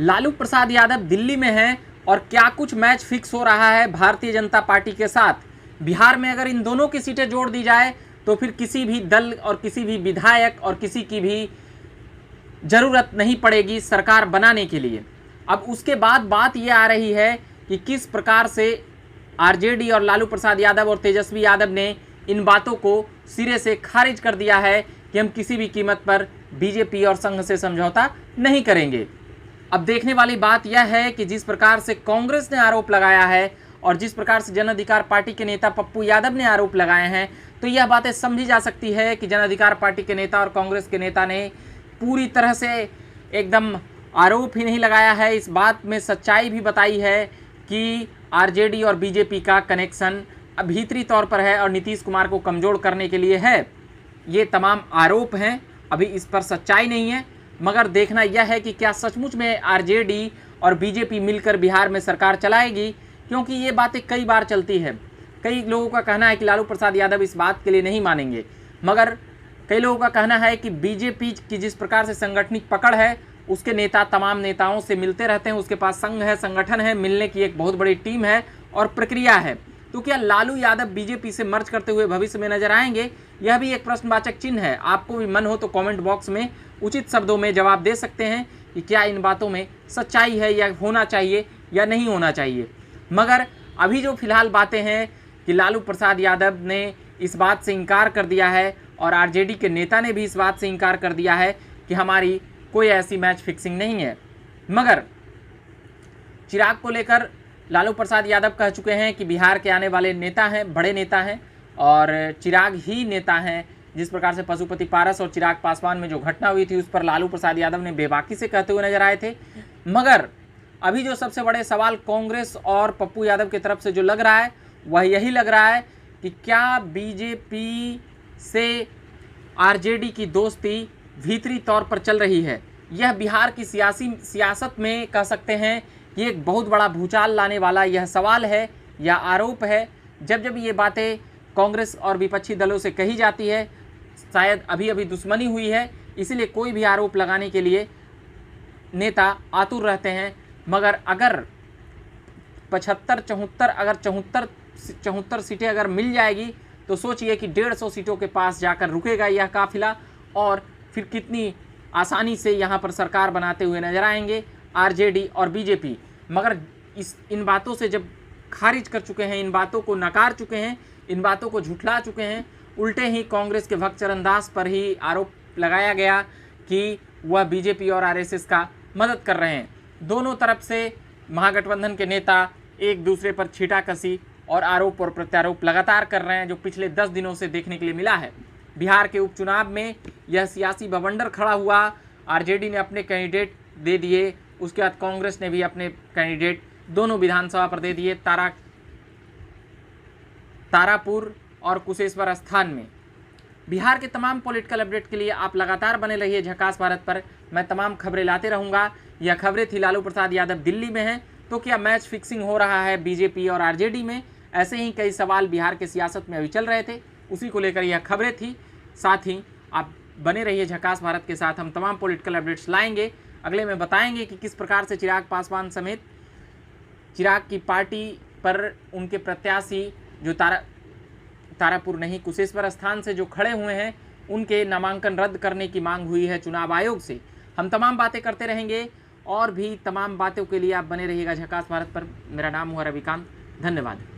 लालू प्रसाद यादव दिल्ली में हैं और क्या कुछ मैच फिक्स हो रहा है भारतीय जनता पार्टी के साथ। बिहार में अगर इन दोनों की सीटें जोड़ दी जाए तो फिर किसी भी दल और किसी भी विधायक और किसी की भी जरूरत नहीं पड़ेगी सरकार बनाने के लिए। अब उसके बाद बात यह आ रही है कि किस प्रकार से आरजेडी और लालू प्रसाद यादव और तेजस्वी यादव ने इन बातों को सिरे से खारिज कर दिया है कि हम किसी भी कीमत पर बीजेपी और संघ से समझौता नहीं करेंगे। अब देखने वाली बात यह है कि जिस प्रकार से कांग्रेस ने आरोप लगाया है और जिस प्रकार से जन अधिकार पार्टी के नेता पप्पू यादव ने आरोप लगाए हैं, तो यह बातें समझी जा सकती है कि जन अधिकार पार्टी के नेता और कांग्रेस के नेता ने पूरी तरह से एकदम आरोप ही नहीं लगाया है, इस बात में सच्चाई भी बताई है कि आरजेडी और बीजेपी का कनेक्शन भीतरी तौर पर है और नीतीश कुमार को कमज़ोर करने के लिए है। ये तमाम आरोप हैं, अभी इस पर सच्चाई नहीं है, मगर देखना यह है कि क्या सचमुच में आरजेडी और बीजेपी मिलकर बिहार में सरकार चलाएगी, क्योंकि ये बातें कई बार चलती है। कई लोगों का कहना है कि लालू प्रसाद यादव इस बात के लिए नहीं मानेंगे, मगर कई लोगों का कहना है कि बीजेपी की जिस प्रकार से संगठनिक पकड़ है उसके नेता तमाम नेताओं से मिलते रहते हैं, उसके पास संघ है, संगठन है, मिलने की एक बहुत बड़ी टीम है और प्रक्रिया है। तो क्या लालू यादव बीजेपी से मर्ज करते हुए भविष्य में नजर आएंगे? यह भी एक प्रश्नवाचक चिन्ह है। आपको भी मन हो तो कमेंट बॉक्स में उचित शब्दों में जवाब दे सकते हैं कि क्या इन बातों में सच्चाई है या होना चाहिए या नहीं होना चाहिए। मगर अभी जो फिलहाल बातें हैं कि लालू प्रसाद यादव ने इस बात से इनकार कर दिया है और आरजेडी के नेता ने भी इस बात से इनकार कर दिया है कि हमारी कोई ऐसी मैच फिक्सिंग नहीं है। मगर चिराग को लेकर लालू प्रसाद यादव कह चुके हैं कि बिहार के आने वाले नेता हैं, बड़े नेता हैं और चिराग ही नेता हैं। जिस प्रकार से पशुपति पारस और चिराग पासवान में जो घटना हुई थी उस पर लालू प्रसाद यादव ने बेबाकी से कहते हुए नजर आए थे। मगर अभी जो सबसे बड़े सवाल कांग्रेस और पप्पू यादव की तरफ से जो लग रहा है वह यही लग रहा है कि क्या बीजेपी से आरजेडी की दोस्ती भीतरी तौर पर चल रही है। यह बिहार की सियासत में कह सकते हैं कि एक बहुत बड़ा भूचाल लाने वाला यह सवाल है या आरोप है। जब जब ये बातें कांग्रेस और विपक्षी दलों से कही जाती है, शायद अभी अभी दुश्मनी हुई है, इसीलिए कोई भी आरोप लगाने के लिए नेता आतुर रहते हैं। मगर अगर 75-74 अगर 74 सीटें अगर मिल जाएगी तो सोचिए कि 150 सीटों के पास जाकर रुकेगा यह काफिला और फिर कितनी आसानी से यहाँ पर सरकार बनाते हुए नजर आएंगे आरजेडी और बीजेपी। मगर इन बातों से जब खारिज कर चुके हैं, इन बातों को नकार चुके हैं, इन बातों को झुठला चुके हैं, उल्टे ही कांग्रेस के भक्त चरण दास पर ही आरोप लगाया गया कि वह बीजेपी और आरएसएस का मदद कर रहे हैं। दोनों तरफ से महागठबंधन के नेता एक दूसरे पर छींटाकशी और आरोप और प्रत्यारोप लगातार कर रहे हैं, जो पिछले 10 दिनों से देखने के लिए मिला है। बिहार के उपचुनाव में यह सियासी बवंडर खड़ा हुआ, आरजेडी ने अपने कैंडिडेट दे दिए, उसके बाद कांग्रेस ने भी अपने कैंडिडेट दोनों विधानसभा पर दे दिए, तारापुर और कुशेश्वर स्थान में। बिहार के तमाम पॉलिटिकल अपडेट के लिए आप लगातार बने रहिए झकास भारत पर। मैं तमाम खबरें लाते रहूँगा। यह खबरें थी लालू प्रसाद यादव दिल्ली में हैं, तो क्या मैच फिक्सिंग हो रहा है बीजेपी और आरजेडी में? ऐसे ही कई सवाल बिहार के सियासत में अभी चल रहे थे, उसी को लेकर यह खबरें थी। साथ ही आप बने रहिए झकास भारत के साथ, हम तमाम पॉलिटिकल अपडेट्स लाएंगे। अगले में बताएंगे कि किस प्रकार से चिराग पासवान समेत चिराग की पार्टी पर उनके प्रत्याशी जो तारापुर नहीं कुशेश्वर स्थान से जो खड़े हुए हैं उनके नामांकन रद्द करने की मांग हुई है चुनाव आयोग से। हम तमाम बातें करते रहेंगे और भी तमाम बातों के लिए आप बने रहिएगा झकास भारत पर। मेरा नाम हुआ रविकांत। धन्यवाद।